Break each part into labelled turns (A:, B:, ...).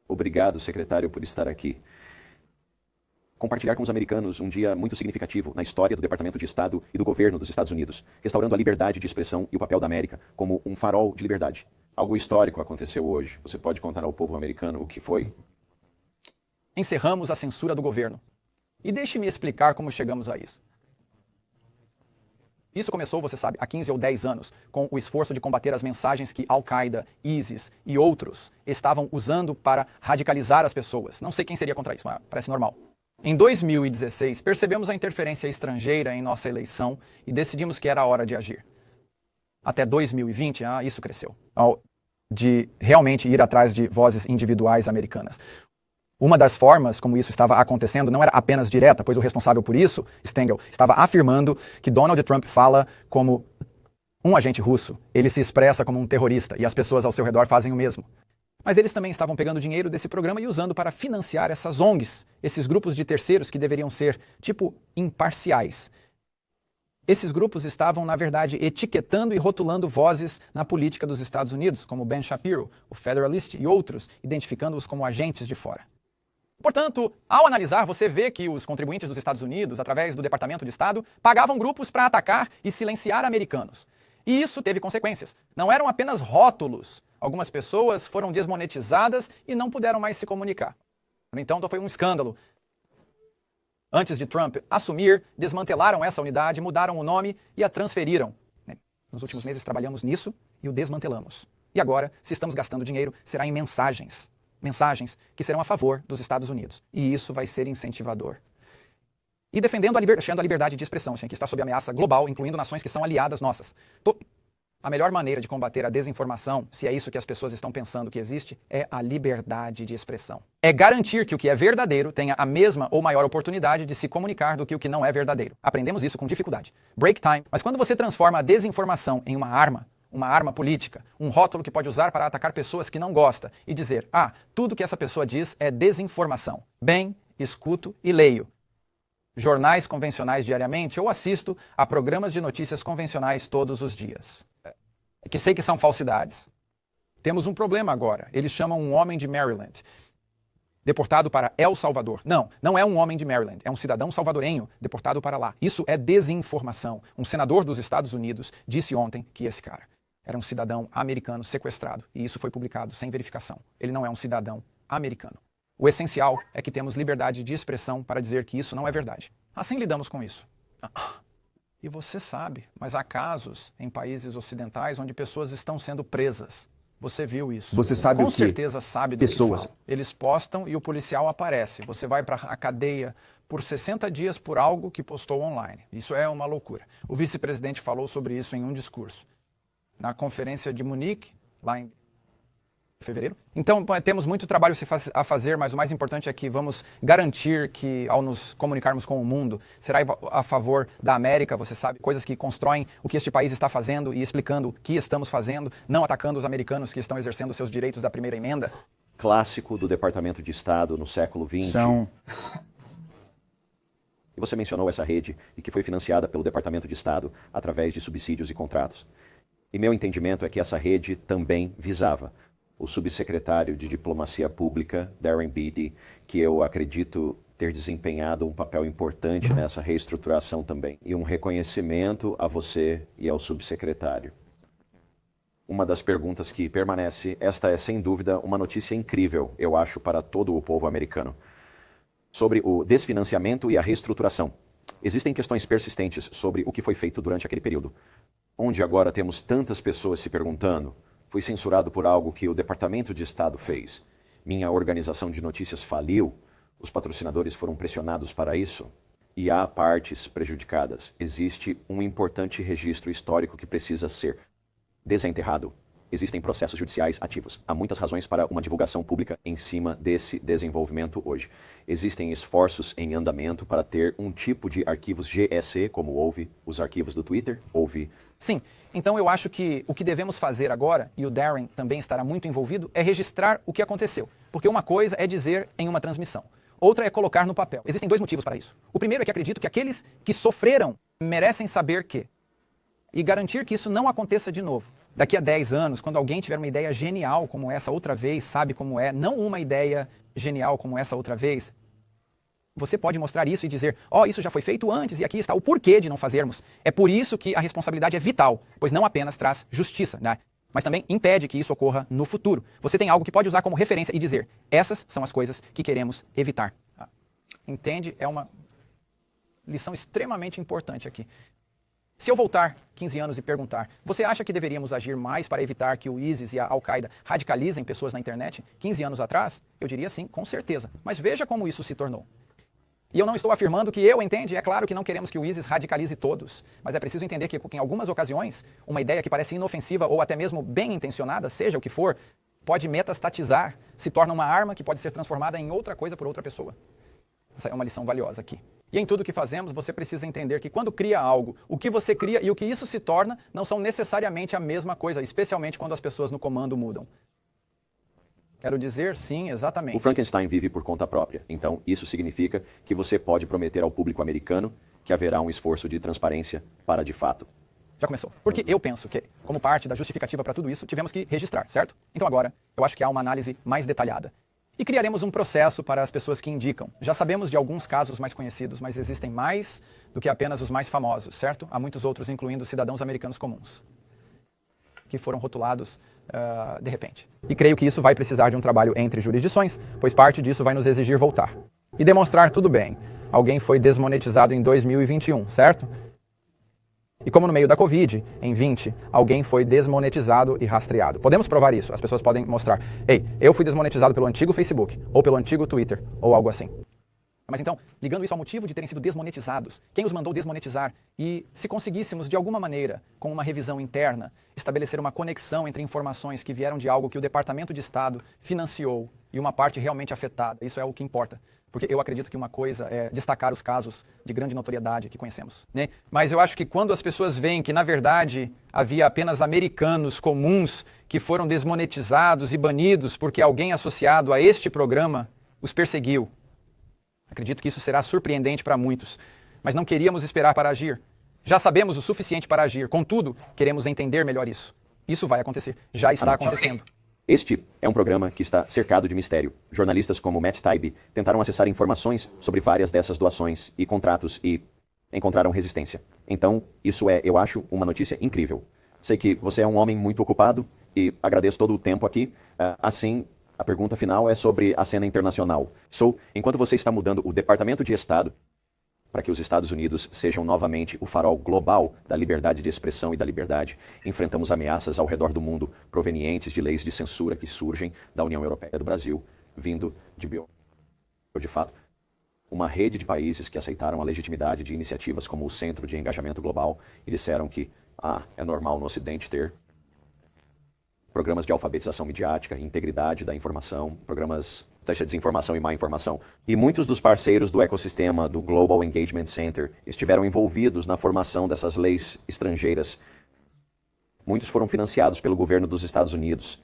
A: Obrigado, secretário, por estar aqui. Compartilhar com os americanos um dia muito significativo na história do Departamento de Estado e do governo dos Estados Unidos, restaurando a liberdade de expressão e o papel da América como um farol de liberdade. Algo histórico aconteceu hoje. Você pode contar ao povo americano o que foi?
B: Encerramos a censura do governo. E deixe-me explicar como chegamos a isso. Isso começou, você sabe, há 15 ou 10 anos, com o esforço de combater as mensagens que Al-Qaeda, ISIS e outros estavam usando para radicalizar as pessoas. Não sei quem seria contra isso, mas parece normal. Em 2016, percebemos a interferência estrangeira em nossa eleição e decidimos que era a hora de agir. Até 2020, isso cresceu. De realmente ir atrás de vozes individuais americanas. Uma das formas como isso estava acontecendo não era apenas direta, pois o responsável por isso, Stengel, estava afirmando que Donald Trump fala como um agente russo. Ele se expressa como um terrorista e as pessoas ao seu redor fazem o mesmo. Mas eles também estavam pegando dinheiro desse programa e usando para financiar essas ONGs, esses grupos de terceiros que deveriam ser, imparciais. Esses grupos estavam, na verdade, etiquetando e rotulando vozes na política dos Estados Unidos, como Ben Shapiro, o Federalist e outros, identificando-os como agentes de fora. Portanto, ao analisar, você vê que os contribuintes dos Estados Unidos, através do Departamento de Estado, pagavam grupos para atacar e silenciar americanos. E isso teve consequências. Não eram apenas rótulos. Algumas pessoas foram desmonetizadas e não puderam mais se comunicar. Então foi um escândalo. Antes de Trump assumir, desmantelaram essa unidade, mudaram o nome e a transferiram. Nos últimos meses trabalhamos nisso e o desmantelamos. E agora, se estamos gastando dinheiro, será em mensagens. Mensagens que serão a favor dos Estados Unidos. E isso vai ser incentivador. E defendendo a liberdade de expressão, que está sob ameaça global, incluindo nações que são aliadas nossas. A melhor maneira de combater a desinformação, se é isso que as pessoas estão pensando que existe, é a liberdade de expressão. É garantir que o que é verdadeiro tenha a mesma ou maior oportunidade de se comunicar do que o que não é verdadeiro. Aprendemos isso com dificuldade. Break time. Mas quando você transforma a desinformação em uma arma política, um rótulo que pode usar para atacar pessoas que não gosta e dizer, tudo que essa pessoa diz é desinformação. Bem, escuto e leio jornais convencionais diariamente ou assisto a programas de notícias convencionais todos os dias. Que sei que são falsidades. Temos um problema agora. Eles chamam um homem de Maryland, deportado para El Salvador. Não é um homem de Maryland, é um cidadão salvadorenho deportado para lá. Isso é desinformação. Um senador dos Estados Unidos disse ontem que esse cara era um cidadão americano sequestrado, e isso foi publicado sem verificação. Ele não é um cidadão americano. O essencial é que temos liberdade de expressão para dizer que isso não é verdade. Assim lidamos com isso. E você sabe, mas há casos em países ocidentais onde pessoas estão sendo presas. Você viu isso.
C: Você sabe o quê?
B: Com certeza sabe do
C: Pessoas.
B: que fala. Eles postam e o policial aparece. Você vai para a cadeia por 60 dias por algo que postou online. Isso é uma loucura. O vice-presidente falou sobre isso em um discurso na conferência de Munique, lá em fevereiro. Então, temos muito trabalho a fazer, mas o mais importante é que vamos garantir que, ao nos comunicarmos com o mundo, será a favor da América, você sabe, coisas que constroem o que este país está fazendo e explicando o que estamos fazendo, não atacando os americanos que estão exercendo seus direitos da primeira emenda.
A: Clássico do Departamento de Estado no século XX. E você mencionou essa rede e que foi financiada pelo Departamento de Estado através de subsídios e contratos. E meu entendimento é que essa rede também visava o subsecretário de Diplomacia Pública, Darren Beattie, que eu acredito ter desempenhado um papel importante nessa reestruturação também. E um reconhecimento a você e ao subsecretário. Uma das perguntas que permanece, esta é sem dúvida uma notícia incrível, eu acho, para todo o povo americano. Sobre o desfinanciamento e a reestruturação. Existem questões persistentes sobre o que foi feito durante aquele período, onde agora temos tantas pessoas se perguntando, fui censurado por algo que o Departamento de Estado fez. Minha organização de notícias faliu, os patrocinadores foram pressionados para isso, e há partes prejudicadas. Existe um importante registro histórico que precisa ser desenterrado. Existem processos judiciais ativos. Há muitas razões para uma divulgação pública em cima desse desenvolvimento hoje. Existem esforços em andamento para ter um tipo de arquivos GEC, como houve os arquivos do Twitter, houve...
B: Sim, então eu acho que o que devemos fazer agora, e o Darren também estará muito envolvido, é registrar o que aconteceu. Porque uma coisa é dizer em uma transmissão, outra é colocar no papel. Existem dois motivos para isso. O primeiro é que acredito que aqueles que sofreram merecem saber que, e garantir que isso não aconteça de novo. Daqui a 10 anos, quando alguém tiver uma ideia genial como essa outra vez, sabe como é, não uma ideia genial como essa outra vez, você pode mostrar isso e dizer, isso já foi feito antes e aqui está o porquê de não fazermos. É por isso que a responsabilidade é vital, pois não apenas traz justiça, né? Mas também impede que isso ocorra no futuro. Você tem algo que pode usar como referência e dizer, essas são as coisas que queremos evitar. Entende? É uma lição extremamente importante aqui. Se eu voltar 15 anos e perguntar, você acha que deveríamos agir mais para evitar que o ISIS e a Al-Qaeda radicalizem pessoas na internet 15 anos atrás? Eu diria sim, com certeza. Mas veja como isso se tornou. E eu não estou afirmando que é claro que não queremos que o ISIS radicalize todos, mas é preciso entender que em algumas ocasiões, uma ideia que parece inofensiva ou até mesmo bem intencionada, seja o que for, pode metastatizar, se torna uma arma que pode ser transformada em outra coisa por outra pessoa. Essa é uma lição valiosa aqui. E em tudo que fazemos, você precisa entender que quando cria algo, o que você cria e o que isso se torna não são necessariamente a mesma coisa, especialmente quando as pessoas no comando mudam. Quero dizer, sim, exatamente.
A: O Frankenstein vive por conta própria, então isso significa que você pode prometer ao público americano que haverá um esforço de transparência para de fato.
B: Já começou. Porque eu penso que, como parte da justificativa para tudo isso, tivemos que registrar, certo? Então agora, eu acho que há uma análise mais detalhada. E criaremos um processo para as pessoas que indicam. Já sabemos de alguns casos mais conhecidos, mas existem mais do que apenas os mais famosos, certo? Há muitos outros, incluindo cidadãos americanos comuns, que foram rotulados de repente. E creio que isso vai precisar de um trabalho entre jurisdições, pois parte disso vai nos exigir voltar. E demonstrar tudo bem. Alguém foi desmonetizado em 2021, certo? E como no meio da Covid, em 20, alguém foi desmonetizado e rastreado. Podemos provar isso. As pessoas podem mostrar, eu fui desmonetizado pelo antigo Facebook, ou pelo antigo Twitter, ou algo assim. Mas então, ligando isso ao motivo de terem sido desmonetizados, quem os mandou desmonetizar? E se conseguíssemos, de alguma maneira, com uma revisão interna, estabelecer uma conexão entre informações que vieram de algo que o Departamento de Estado financiou e uma parte realmente afetada, isso é o que importa. Porque eu acredito que uma coisa é destacar os casos de grande notoriedade que conhecemos, né? Mas eu acho que quando as pessoas veem que, na verdade, havia apenas americanos comuns que foram desmonetizados e banidos porque alguém associado a este programa os perseguiu, acredito que isso será surpreendente para muitos. Mas não queríamos esperar para agir. Já sabemos o suficiente para agir, contudo, queremos entender melhor isso. Isso vai acontecer, já está acontecendo.
A: Este é um programa que está cercado de mistério. Jornalistas como Matt Taibbi tentaram acessar informações sobre várias dessas doações e contratos e encontraram resistência. Então, isso é, eu acho, uma notícia incrível. Sei que você é um homem muito ocupado e agradeço todo o tempo aqui. Assim, a pergunta final é sobre a cena internacional. Enquanto você está mudando o Departamento de Estado para que os Estados Unidos sejam novamente o farol global da liberdade de expressão e da liberdade, enfrentamos ameaças ao redor do mundo provenientes de leis de censura que surgem da União Europeia do Brasil, vindo de fato, uma rede de países que aceitaram a legitimidade de iniciativas como o Centro de Engajamento Global e disseram que é normal no Ocidente ter programas de alfabetização midiática, integridade da informação, programas de desinformação e má informação. E muitos dos parceiros do ecossistema do Global Engagement Center estiveram envolvidos na formação dessas leis estrangeiras. Muitos foram financiados pelo governo dos Estados Unidos,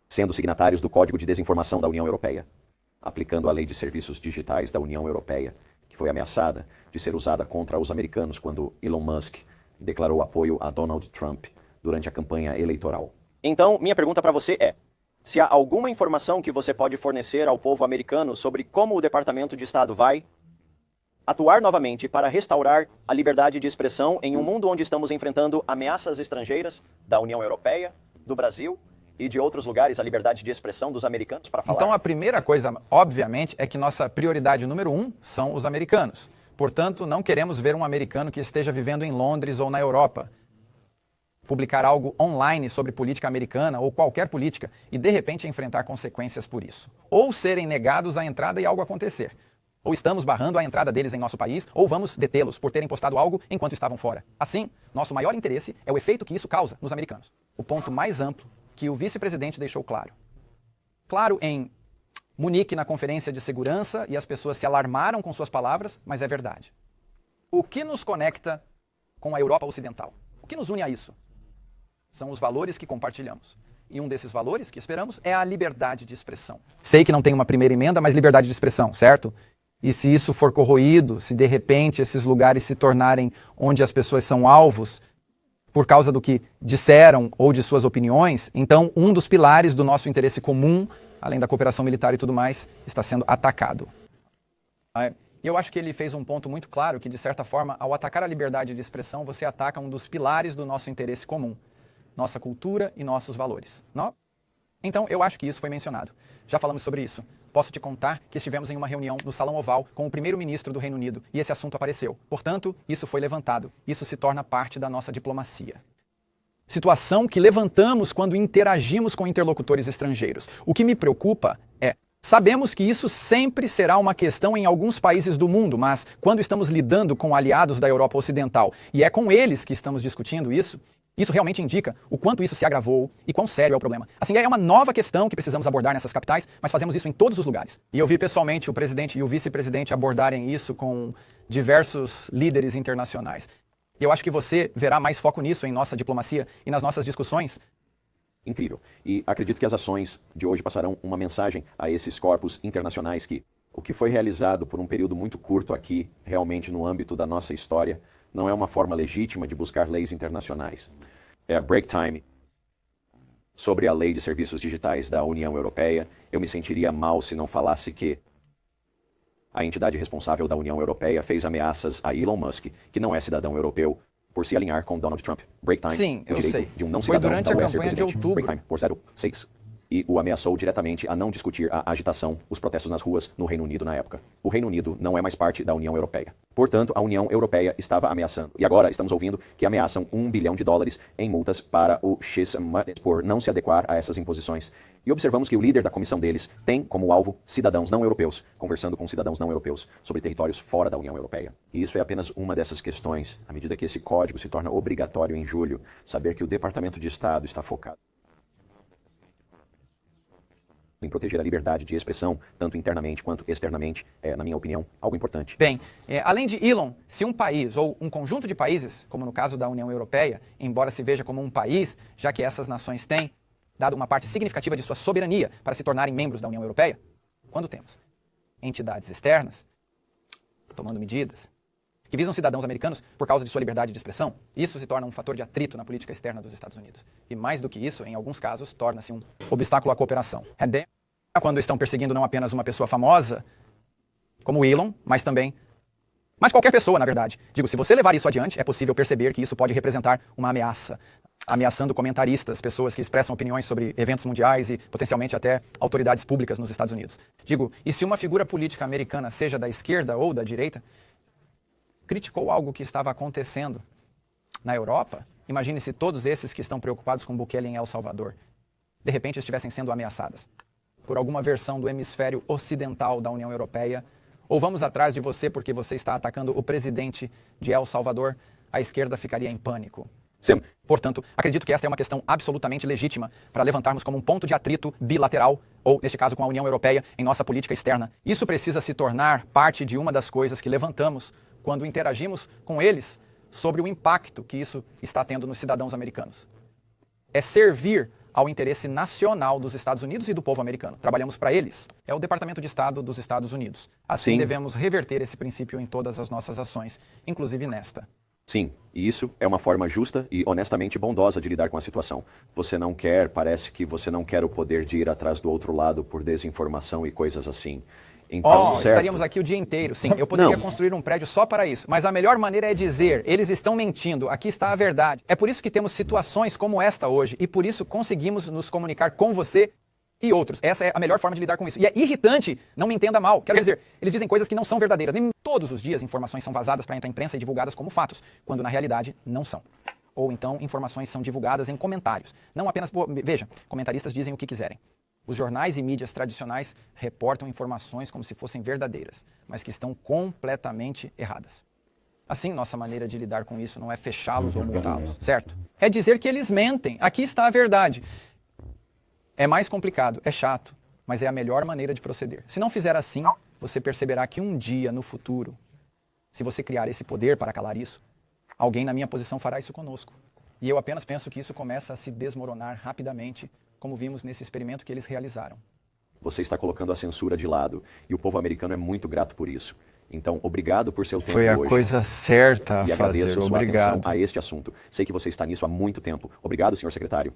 A: sendo signatários do Código de Desinformação da União Europeia, aplicando a Lei de Serviços Digitais da União Europeia, que foi ameaçada de ser usada contra os americanos quando Elon Musk declarou apoio a Donald Trump durante a campanha eleitoral. Então, minha pergunta para você é: se há alguma informação que você pode fornecer ao povo americano sobre como o Departamento de Estado vai atuar novamente para restaurar a liberdade de expressão em um mundo onde estamos enfrentando ameaças estrangeiras da União Europeia, do Brasil e de outros lugares, a liberdade de expressão dos americanos para falar?
B: Então a primeira coisa, obviamente, é que nossa prioridade número 1 são os americanos. Portanto, não queremos ver um americano que esteja vivendo em Londres ou na Europa publicar algo online sobre política americana ou qualquer política e de repente enfrentar consequências por isso. Ou serem negados a entrada e algo acontecer. Ou estamos barrando a entrada deles em nosso país, ou vamos detê-los por terem postado algo enquanto estavam fora. Assim, nosso maior interesse é o efeito que isso causa nos americanos. O ponto mais amplo que o vice-presidente deixou claro. Claro em Munique na Conferência de Segurança e as pessoas se alarmaram com suas palavras, mas é verdade. O que nos conecta com a Europa Ocidental? O que nos une a isso? São os valores que compartilhamos. E um desses valores que esperamos é a liberdade de expressão. Sei que não tem uma primeira emenda, mas liberdade de expressão, certo? E se isso for corroído, se de repente esses lugares se tornarem onde as pessoas são alvos, por causa do que disseram ou de suas opiniões, então um dos pilares do nosso interesse comum, além da cooperação militar e tudo mais, está sendo atacado. E eu acho que ele fez um ponto muito claro que, de certa forma, ao atacar a liberdade de expressão, você ataca um dos pilares do nosso interesse comum, nossa cultura e nossos valores. Não? Então, eu acho que isso foi mencionado. Já falamos sobre isso. Posso te contar que estivemos em uma reunião no Salão Oval com o primeiro-ministro do Reino Unido e esse assunto apareceu. Portanto, isso foi levantado. Isso se torna parte da nossa diplomacia. Situação que levantamos quando interagimos com interlocutores estrangeiros. O que me preocupa é: sabemos que isso sempre será uma questão em alguns países do mundo, mas quando estamos lidando com aliados da Europa Ocidental e é com eles que estamos discutindo isso, isso realmente indica o quanto isso se agravou e quão sério é o problema. Assim, é uma nova questão que precisamos abordar nessas capitais, mas fazemos isso em todos os lugares. E eu vi pessoalmente o presidente e o vice-presidente abordarem isso com diversos líderes internacionais. E eu acho que você verá mais foco nisso em nossa diplomacia e nas nossas discussões.
A: Incrível. E acredito que as ações de hoje passarão uma mensagem a esses corpos internacionais que o que foi realizado por um período muito curto aqui, realmente no âmbito da nossa história, não é uma forma legítima de buscar leis internacionais. É a break time sobre a Lei de Serviços Digitais da União Europeia. Eu me sentiria mal se não falasse que a entidade responsável da União Europeia fez ameaças a Elon Musk, que não é cidadão europeu, por se alinhar com Donald Trump. Break time,
B: sim, eu sei.
A: De um não
B: foi
A: cidadão
B: durante a campanha de outubro.
A: Break time por 06. E o ameaçou diretamente a não discutir a agitação, os protestos nas ruas no Reino Unido na época. O Reino Unido não é mais parte da União Europeia. Portanto, a União Europeia estava ameaçando. E agora estamos ouvindo que ameaçam $1 bilhão em multas para o X por não se adequar a essas imposições. E observamos que o líder da comissão deles tem como alvo cidadãos não europeus, conversando com cidadãos não europeus sobre territórios fora da União Europeia. E isso é apenas uma dessas questões. À medida que esse código se torna obrigatório em julho, saber que o Departamento de Estado está focado em proteger a liberdade de expressão, tanto internamente quanto externamente, é, na minha opinião, algo importante.
B: Bem, além de Elon, se um país ou um conjunto de países, como no caso da União Europeia, embora se veja como um país, já que essas nações têm dado uma parte significativa de sua soberania para se tornarem membros da União Europeia, quando temos entidades externas tomando medidas que visam cidadãos americanos por causa de sua liberdade de expressão, isso se torna um fator de atrito na política externa dos Estados Unidos. E mais do que isso, em alguns casos, torna-se um obstáculo à cooperação. Quando estão perseguindo não apenas uma pessoa famosa, como Elon, mas qualquer pessoa, na verdade. Digo, se você levar isso adiante, é possível perceber que isso pode representar uma ameaça, ameaçando comentaristas, pessoas que expressam opiniões sobre eventos mundiais e potencialmente até autoridades públicas nos Estados Unidos. Digo, e se uma figura política americana, seja da esquerda ou da direita, criticou algo que estava acontecendo na Europa, imagine se todos esses que estão preocupados com Bukele em El Salvador, de repente estivessem sendo ameaçadas por alguma versão do hemisfério ocidental da União Europeia, ou vamos atrás de você porque você está atacando o presidente de El Salvador, a esquerda ficaria em pânico.
A: Sim.
B: Portanto, acredito que esta é uma questão absolutamente legítima para levantarmos como um ponto de atrito bilateral, ou, neste caso, com a União Europeia, em nossa política externa. Isso precisa se tornar parte de uma das coisas que levantamos quando interagimos com eles sobre o impacto que isso está tendo nos cidadãos americanos. É servir ao interesse nacional dos Estados Unidos e do povo americano. Trabalhamos para eles. É o Departamento de Estado dos Estados Unidos. Assim, devemos reverter esse princípio em todas as nossas ações, inclusive nesta.
A: Sim, e isso é uma forma justa e honestamente bondosa de lidar com a situação. Parece que você não quer o poder de ir atrás do outro lado por desinformação e coisas assim. Então,
B: estaríamos aqui o dia inteiro. Sim, eu poderia construir um prédio só para isso. Mas a melhor maneira é dizer, eles estão mentindo, aqui está a verdade. É por isso que temos situações como esta hoje e por isso conseguimos nos comunicar com você e outros. Essa é a melhor forma de lidar com isso. E é irritante, não me entenda mal. Quero dizer, eles dizem coisas que não são verdadeiras. Nem todos os dias informações são vazadas para a imprensa e divulgadas como fatos, quando na realidade não são. Ou então informações são divulgadas em comentários. Não apenas veja, comentaristas dizem o que quiserem. Os jornais e mídias tradicionais reportam informações como se fossem verdadeiras, mas que estão completamente erradas. Assim, nossa maneira de lidar com isso não é fechá-los ou multá-los, certo? É dizer que eles mentem. Aqui está a verdade. É mais complicado, é chato, mas é a melhor maneira de proceder. Se não fizer assim, você perceberá que um dia no futuro, se você criar esse poder para calar isso, alguém na minha posição fará isso conosco. E eu apenas penso que isso começa a se desmoronar rapidamente, como vimos nesse experimento que eles realizaram.
A: Você está colocando a censura de lado, e o povo americano é muito grato por isso. Então, obrigado por seu tempo
B: Foi a
A: hoje.
B: coisa certa a
A: E agradeço
B: fazer.
A: sua
B: Obrigado.
A: atenção a este assunto. Sei que você está nisso há muito tempo. Obrigado, senhor secretário.